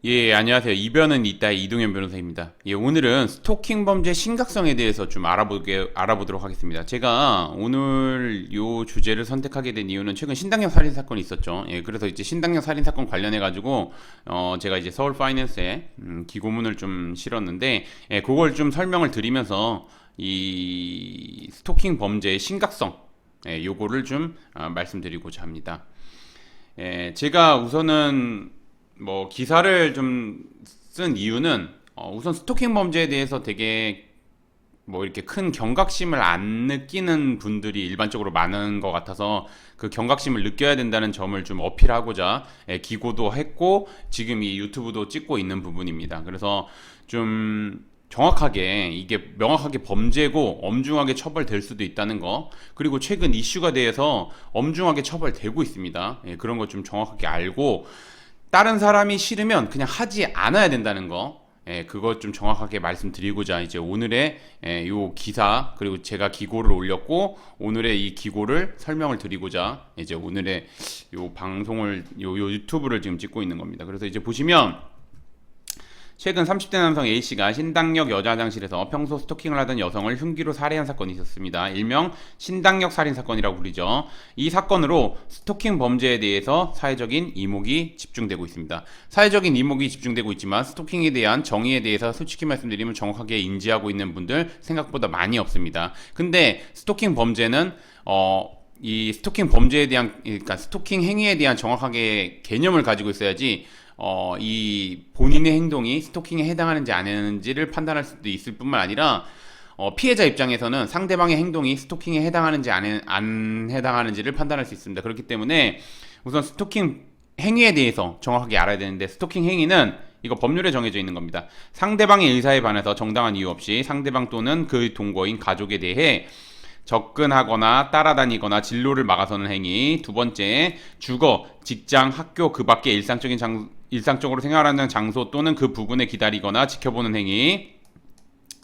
예, 안녕하세요. 이변은 있다의 이동현 변호사입니다. 예, 오늘은 스토킹 범죄 심각성에 대해서 좀 알아보도록 하겠습니다. 제가 오늘 요 주제를 선택하게 된 이유는 최근 신당역 살인 사건이 있었죠. 예, 그래서 이제 신당역 살인 사건 관련해가지고, 제가 이제 서울 파이낸스에, 기고문을 좀 실었는데, 예, 그걸 좀 설명을 드리면서 이 스토킹 범죄의 심각성, 예, 요거를 좀 말씀드리고자 합니다. 예, 제가 우선은 뭐 기사를 좀 쓴 이유는 우선 스토킹 범죄에 대해서 되게 뭐 이렇게 큰 경각심을 안 느끼는 분들이 일반적으로 많은 것 같아서 그 경각심을 느껴야 된다는 점을 좀 어필하고자 기고도 했고 지금 이 유튜브도 찍고 있는 부분입니다. 그래서 좀 정확하게 이게 명확하게 범죄고 엄중하게 처벌될 수도 있다는 거, 그리고 최근 이슈가 돼서 엄중하게 처벌되고 있습니다. 그런 거 좀 정확하게 알고 다른 사람이 싫으면 그냥 하지 않아야 된다는 거, 그거 좀 정확하게 말씀드리고자 이제 오늘의 요 기사, 그리고 제가 기고를 올렸고 오늘의 이 기고를 설명을 드리고자 이제 오늘의 요 방송을 요 유튜브를 지금 찍고 있는 겁니다. 그래서 이제 보시면 최근 30대 남성 A씨가 신당역 여자 화장실에서 평소 스토킹을 하던 여성을 흉기로 살해한 사건이 있었습니다. 일명 신당역 살인 사건이라고 부르죠. 이 사건으로 스토킹 범죄에 대해서 사회적인 이목이 집중되고 있습니다. 사회적인 이목이 집중되고 있지만 스토킹에 대한 정의에 대해서 솔직히 말씀드리면 정확하게 인지하고 있는 분들 생각보다 많이 없습니다. 근데 스토킹 범죄는 이 스토킹 범죄에 대한, 그러니까 스토킹 행위에 대한 정확하게 개념을 가지고 있어야지 이 본인의 행동이 스토킹에 해당하는지 안 하는지를 판단할 수도 있을 뿐만 아니라 피해자 입장에서는 상대방의 행동이 스토킹에 해당하는지 안 해당하는지를 판단할 수 있습니다. 그렇기 때문에 우선 스토킹 행위에 대해서 정확하게 알아야 되는데, 스토킹 행위는 이거 법률에 정해져 있는 겁니다. 상대방의 의사에 반해서 정당한 이유 없이 상대방 또는 그 동거인 가족에 대해 접근하거나 따라다니거나 진로를 막아서는 행위. 두 번째, 주거, 직장, 학교 그 밖의 일상적으로 생활하는 장소 또는 그 부근에 기다리거나 지켜보는 행위.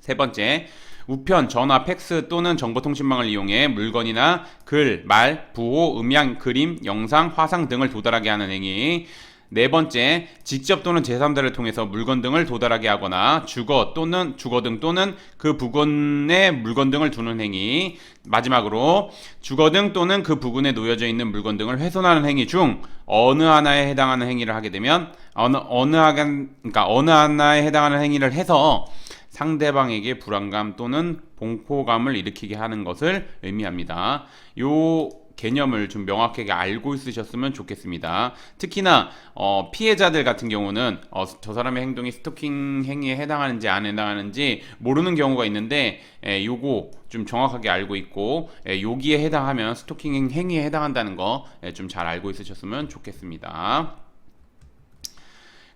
세 번째, 우편, 전화, 팩스 또는 정보통신망을 이용해 물건이나 글, 말, 부호, 음향, 그림, 영상, 화상 등을 도달하게 하는 행위. 네 번째, 직접 또는 제3자를 통해서 물건 등을 도달하게 하거나 주거 등 또는 그 부근에 물건 등을 두는 행위. 마지막으로, 주거 등 또는 그 부근에 놓여져 있는 물건 등을 훼손하는 행위 중 어느 하나에 해당하는 행위를 하게 되면 어느 하나에 해당하는 행위를 해서 상대방에게 불안감 또는 공포감을 일으키게 하는 것을 의미합니다. 요 개념을 좀 명확하게 알고 있으셨으면 좋겠습니다. 특히나 피해자들 같은 경우는 저 사람의 행동이 스토킹 행위에 해당하는지 안 해당하는지 모르는 경우가 있는데, 요거 좀 정확하게 알고 있고 여기에 해당하면 스토킹 행위에 해당한다는 거 좀 잘 알고 있으셨으면 좋겠습니다.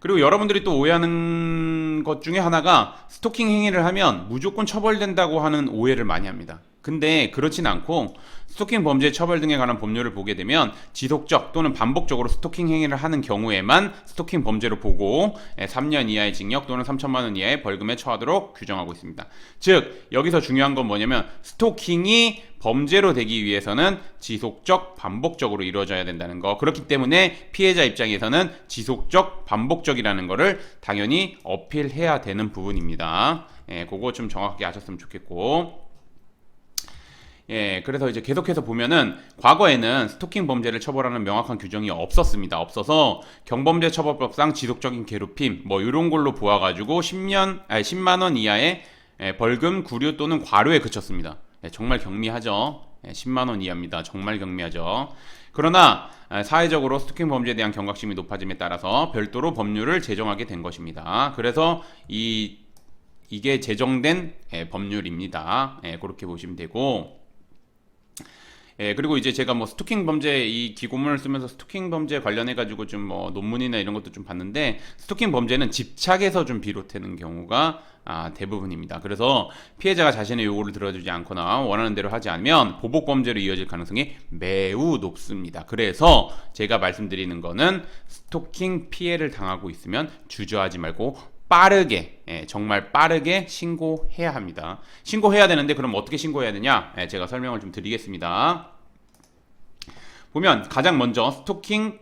그리고 여러분들이 또 오해하는 것 중에 하나가 스토킹 행위를 하면 무조건 처벌된다고 하는 오해를 많이 합니다. 근데 그렇진 않고, 스토킹 범죄 처벌 등에 관한 법률을 보게 되면 지속적 또는 반복적으로 스토킹 행위를 하는 경우에만 스토킹 범죄로 보고 3년 이하의 징역 또는 3천만 원 이하의 벌금에 처하도록 규정하고 있습니다. 즉 여기서 중요한 건 뭐냐면, 스토킹이 범죄로 되기 위해서는 지속적, 반복적으로 이루어져야 된다는 거. 그렇기 때문에 피해자 입장에서는 지속적, 반복적이라는 거를 당연히 어필해야 되는 부분입니다. 그거 좀 정확하게 아셨으면 좋겠고, 그래서 이제 계속해서 보면은 과거에는 스토킹 범죄를 처벌하는 명확한 규정이 없었습니다. 없어서 경범죄 처벌법상 지속적인 괴롭힘 뭐 이런 걸로 보아가지고 10만 원 이하의 벌금, 구류 또는 과료에 그쳤습니다. 정말 경미하죠. 10만 원 이하입니다. 정말 경미하죠. 그러나 사회적으로 스토킹 범죄에 대한 경각심이 높아짐에 따라서 별도로 법률을 제정하게 된 것입니다. 그래서 이게 제정된 법률입니다. 그렇게 보시면 되고, 그리고 이제 제가 뭐 스토킹 범죄 이 기고문을 쓰면서 스토킹 범죄 관련해 가지고 좀 뭐 논문이나 이런 것도 좀 봤는데, 스토킹 범죄는 집착에서 좀 비롯되는 경우가 대부분입니다. 그래서 피해자가 자신의 요구를 들어주지 않거나 원하는 대로 하지 않으면 보복 범죄로 이어질 가능성이 매우 높습니다. 그래서 제가 말씀드리는 거는, 스토킹 피해를 당하고 있으면 주저하지 말고 빠르게, 정말 빠르게 신고해야 합니다. 신고해야 되는데 그럼 어떻게 신고해야 되냐? 제가 설명을 좀 드리겠습니다. 보면 가장 먼저 스토킹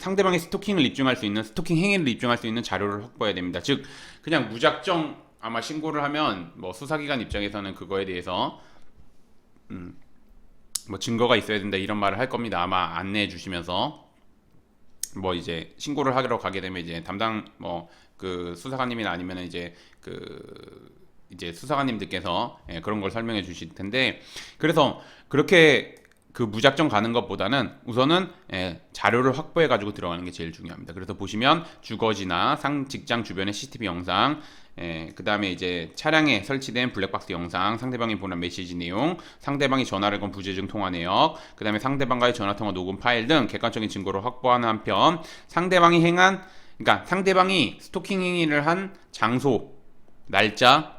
상대방의 스토킹을 입증할 수 있는 스토킹 행위를 입증할 수 있는 자료를 확보해야 됩니다. 즉 그냥 무작정 아마 신고를 하면 뭐 수사기관 입장에서는 그거에 대해서 뭐 증거가 있어야 된다 이런 말을 할 겁니다. 아마 안내해 주시면서 뭐 이제 신고를 하러 가게 되면 이제 담당 뭐 그 수사관님이나 아니면 이제 수사관님들께서 그런 걸 설명해 주실 텐데, 그래서 그렇게 그 무작정 가는 것보다는 우선은 자료를 확보해 가지고 들어가는 게 제일 중요합니다. 그래서 보시면 주거지나 직장 주변의 CCTV 영상, 그 다음에 이제 차량에 설치된 블랙박스 영상, 상대방이 보낸 메시지 내용, 상대방이 전화를 건 부재중 통화 내역, 그 다음에 상대방과의 전화통화 녹음 파일 등 객관적인 증거를 확보하는 한편, 그러니까 상대방이 스토킹 행위를 한 장소, 날짜,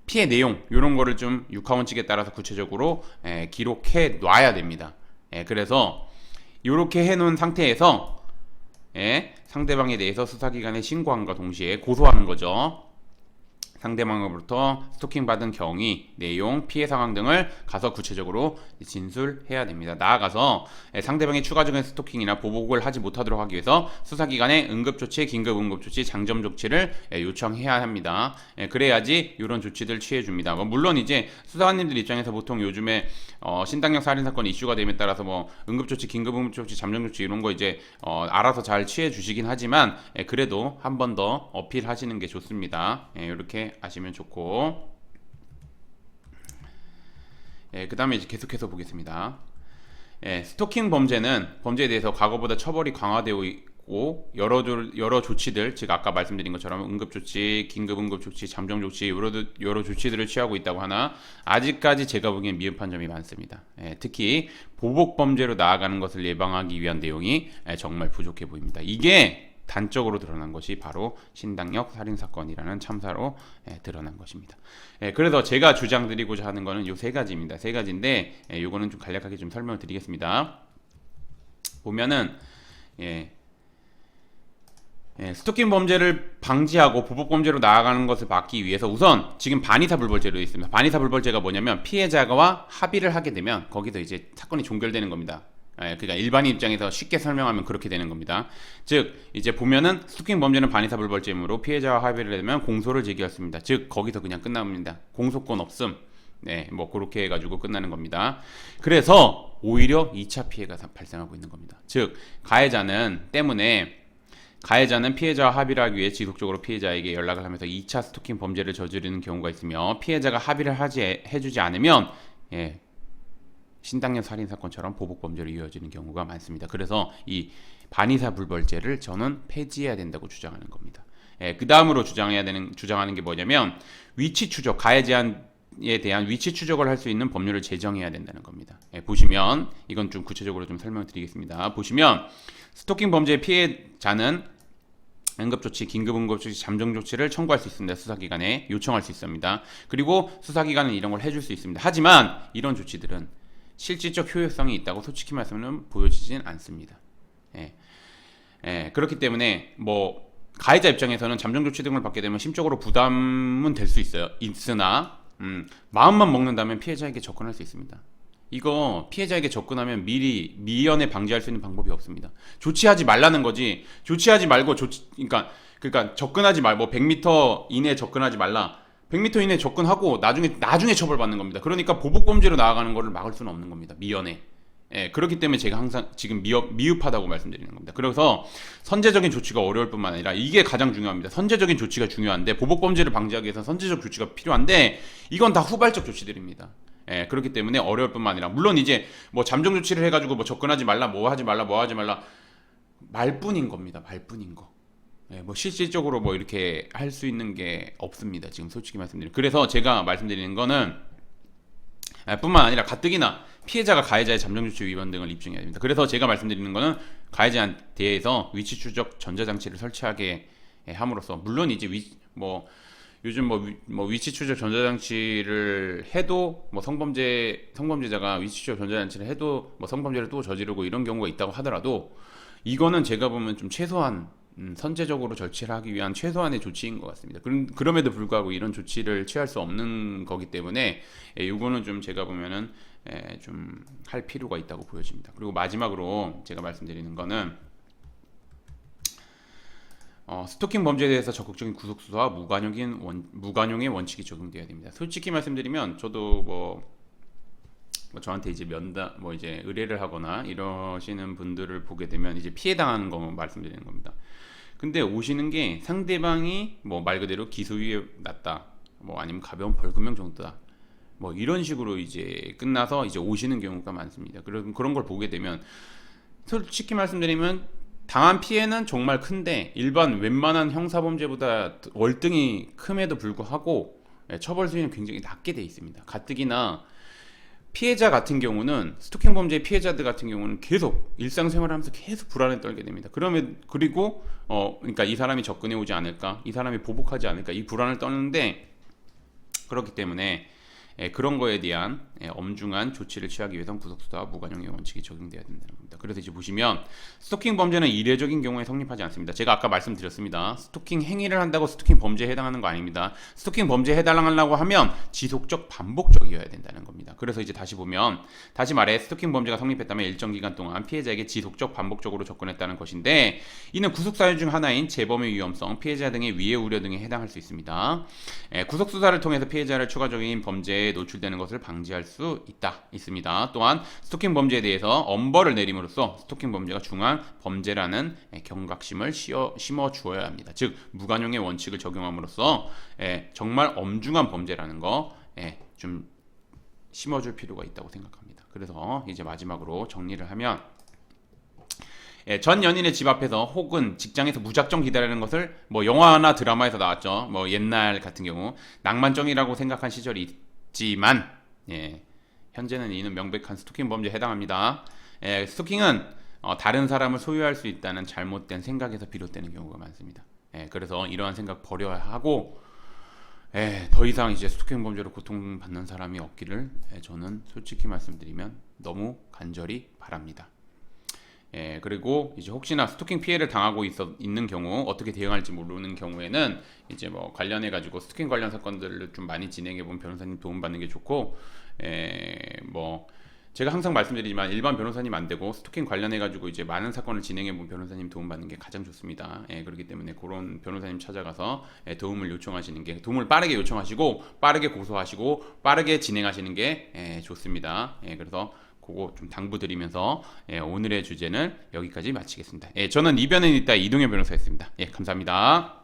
피해 내용 이런 거를 좀 육하원 측에 따라서 구체적으로 기록해 놔야 됩니다. 그래서 이렇게 해놓은 상태에서 상대방에 대해서 수사기관에 신고함과 동시에 고소하는 거죠. 상대방으로부터 스토킹 받은 경위, 내용, 피해 상황 등을 가서 구체적으로 진술해야 됩니다. 나아가서 상대방이 추가적인 스토킹이나 보복을 하지 못하도록 하기 위해서 수사기관에 응급조치, 긴급응급조치, 장점조치를 요청해야 합니다. 그래야지 이런 조치들 취해줍니다. 물론 이제 수사관님들 입장에서 보통 요즘에 신당역 살인사건 이슈가 됨에 따라서 뭐 응급조치, 긴급응급조치, 잠정조치 이런 거 이제 알아서 잘 취해주시긴 하지만 그래도 한 번 더 어필하시는 게 좋습니다. 이렇게 아시면 좋고, 그 다음에 이제 계속해서 보겠습니다. 스토킹 범죄에 대해서 과거보다 처벌이 강화되어 있고 여러 조치들, 즉 아까 말씀드린 것처럼 응급조치, 긴급응급조치, 잠정조치 여러 조치들을 취하고 있다고 하나 아직까지 제가 보기엔 미흡한 점이 많습니다. 특히 보복범죄로 나아가는 것을 예방하기 위한 내용이 정말 부족해 보입니다. 이게 단적으로 드러난 것이 바로 신당역 살인사건이라는 참사로 드러난 것입니다. 그래서 제가 주장드리고자 하는 것은 요 세 가지입니다. 세 가지인데 요거는 좀 간략하게 좀 설명을 드리겠습니다. 보면은 스토킹 범죄를 방지하고 보복 범죄로 나아가는 것을 막기 위해서 우선 지금 반의사 불벌죄로 있습니다. 반의사 불벌죄가 뭐냐면 피해자와 합의를 하게 되면 거기서 이제 사건이 종결되는 겁니다. 그러니까 일반인 입장에서 쉽게 설명하면 그렇게 되는 겁니다. 즉 이제 보면은 스토킹 범죄는 반의사 불벌죄이므로 피해자와 합의를 되면 공소를 제기할 수 있습니다. 즉 거기서 그냥 끝납니다. 공소권 없음. 뭐 그렇게 해가지고 끝나는 겁니다. 그래서 오히려 2차 피해가 발생하고 있는 겁니다. 즉 가해자는 피해자와 합의를 하기 위해 지속적으로 피해자에게 연락을 하면서 2차 스토킹 범죄를 저지르는 경우가 있으며, 피해자가 합의를 해주지 않으면 신당역 살인사건처럼 보복범죄로 이어지는 경우가 많습니다. 그래서 이 반의사 불벌죄를 저는 폐지해야 된다고 주장하는 겁니다. 그 다음으로 주장하는 게 뭐냐면 위치 추적, 가해자에 대한 위치 추적을 할 수 있는 법률을 제정해야 된다는 겁니다. 보시면 이건 좀 구체적으로 좀 설명드리겠습니다. 보시면 스토킹 범죄의 피해자는 응급조치, 긴급응급조치, 잠정조치를 청구할 수 있습니다. 수사기관에 요청할 수 있습니다. 그리고 수사기관은 이런 걸 해줄 수 있습니다. 하지만 이런 조치들은 실질적 효율성이 있다고 솔직히 말하면 보여지진 않습니다. 그렇기 때문에 가해자 입장에서는 잠정조치 등을 받게 되면 심적으로 부담은 될 수 있으나 마음만 먹는다면 피해자에게 접근할 수 있습니다. 이거 피해자에게 접근하면 미리 미연에 방지할 수 있는 방법이 없습니다. 조치하지 말라는 거지. 조치하지 말고 그러니까 접근하지 말고 100m 이내에 접근하지 말라. 100m 이내에 접근하고 나중에 처벌받는 겁니다. 그러니까 보복범죄로 나아가는 것을 막을 수는 없는 겁니다. 미연에. 그렇기 때문에 제가 항상 지금 미흡하다고 말씀드리는 겁니다. 그래서 선제적인 조치가 어려울 뿐만 아니라 이게 가장 중요합니다. 선제적인 조치가 중요한데, 보복범죄를 방지하기 위해서 선제적 조치가 필요한데 이건 다 후발적 조치들입니다. 그렇기 때문에 어려울 뿐만 아니라, 물론 이제 뭐 잠정 조치를 해가지고 뭐 접근하지 말라, 뭐 하지 말라 말뿐인 겁니다. 말뿐인 거. 뭐 실질적으로 뭐 이렇게 할 수 있는 게 없습니다. 지금 솔직히 말씀드리면. 그래서 제가 말씀드리는 거는 뿐만 아니라 가뜩이나 피해자가 가해자의 잠정조치 위반 등을 입증해야 됩니다. 그래서 제가 말씀드리는 거는 가해자에 대해서 위치 추적 전자장치를 설치하게 함으로써, 물론 이제 요즘 위치 추적 전자장치를 해도 성범죄자가 위치 추적 전자장치를 해도 성범죄를 또 저지르고 이런 경우가 있다고 하더라도, 이거는 제가 보면 좀 최소한 선제적으로 절취를 하기 위한 최소한의 조치인 것 같습니다. 그럼에도 불구하고 이런 조치를 취할 수 없는 거기 때문에 이거는 좀 제가 보면은 좀 할 필요가 있다고 보여집니다. 그리고 마지막으로 제가 말씀드리는 거는 스토킹 범죄에 대해서 적극적인 구속 수사와 무관용의 원칙이 적용돼야 됩니다. 솔직히 말씀드리면 저도 뭐 저한테 이제 면담 뭐 이제 의뢰를 하거나 이러시는 분들을 보게 되면 이제 피해 당하는 거 말씀드리는 겁니다. 근데 오시는 게 상대방이 뭐 말 그대로 기소유예 났다, 뭐 아니면 가벼운 벌금형 정도다, 뭐 이런 식으로 이제 끝나서 이제 오시는 경우가 많습니다. 그런 걸 보게 되면 솔직히 말씀드리면 당한 피해는 정말 큰데 일반 웬만한 형사범죄보다 월등히 큼에도 불구하고 처벌 수위는 굉장히 낮게 돼 있습니다. 가뜩이나 피해자 같은 경우는 스토킹 범죄 피해자들 같은 경우는 계속 일상생활을 하면서 계속 불안에 떨게 됩니다. 그리고 그러니까 이 사람이 접근해 오지 않을까, 이 사람이 보복하지 않을까, 이 불안을 떠는데, 그렇기 때문에 그런 거에 대한 엄중한 조치를 취하기 위해서는 구속수사와 무관용의 원칙이 적용돼야 된다는 겁니다. 그래서 이제 보시면 스토킹 범죄는 이례적인 경우에 성립하지 않습니다. 제가 아까 말씀드렸습니다. 스토킹 행위를 한다고 스토킹 범죄에 해당하는 거 아닙니다. 스토킹 범죄에 해당하려고 하면 지속적 반복적이어야 된다는 겁니다. 그래서 이제 다시 말해 스토킹 범죄가 성립했다면 일정 기간 동안 피해자에게 지속적 반복적으로 접근했다는 것인데, 이는 구속사유 중 하나인 재범의 위험성, 피해자 등의 위해 우려 등에 해당할 수 있습니다. 구속수사를 통해서 피해자를 추가적인 범죄에 노출되는 것을 방지할 수 있습니다. 또한 스토킹 범죄에 대해서 엄벌을 내림으로써 스토킹 범죄가 중한 범죄라는 경각심을 심어 주어야 합니다. 즉 무관용의 원칙을 적용함으로써 정말 엄중한 범죄라는 거 좀 심어줄 필요가 있다고 생각합니다. 그래서 이제 마지막으로 정리를 하면, 전 연인의 집 앞에서 혹은 직장에서 무작정 기다리는 것을 뭐 영화나 드라마에서 나왔죠. 뭐 옛날 같은 경우 낭만적이라고 생각한 시절이 있지만, 현재는 이는 명백한 스토킹 범죄에 해당합니다. 스토킹은 다른 사람을 소유할 수 있다는 잘못된 생각에서 비롯되는 경우가 많습니다. 그래서 이러한 생각 버려야 하고, 더 이상 이제 스토킹 범죄로 고통받는 사람이 없기를 저는 솔직히 말씀드리면 너무 간절히 바랍니다. 그리고 이제 혹시나 스토킹 피해를 당하고 있는 경우 어떻게 대응할지 모르는 경우에는 이제 뭐 관련해 가지고 스토킹 관련 사건들을 좀 많이 진행해 본 변호사님 도움 받는 게 좋고, 뭐 제가 항상 말씀드리지만 일반 변호사님 안 되고 스토킹 관련해 가지고 이제 많은 사건을 진행해 본 변호사님 도움 받는 게 가장 좋습니다. 그렇기 때문에 그런 변호사님 찾아가서 도움을 요청하시는 게, 도움을 빠르게 요청하시고 빠르게 고소하시고 빠르게 진행하시는 게 좋습니다. 그래서 그거 좀 당부드리면서 오늘의 주제는 여기까지 마치겠습니다. 저는 이변은 있다 이동현 변호사였습니다. 감사합니다.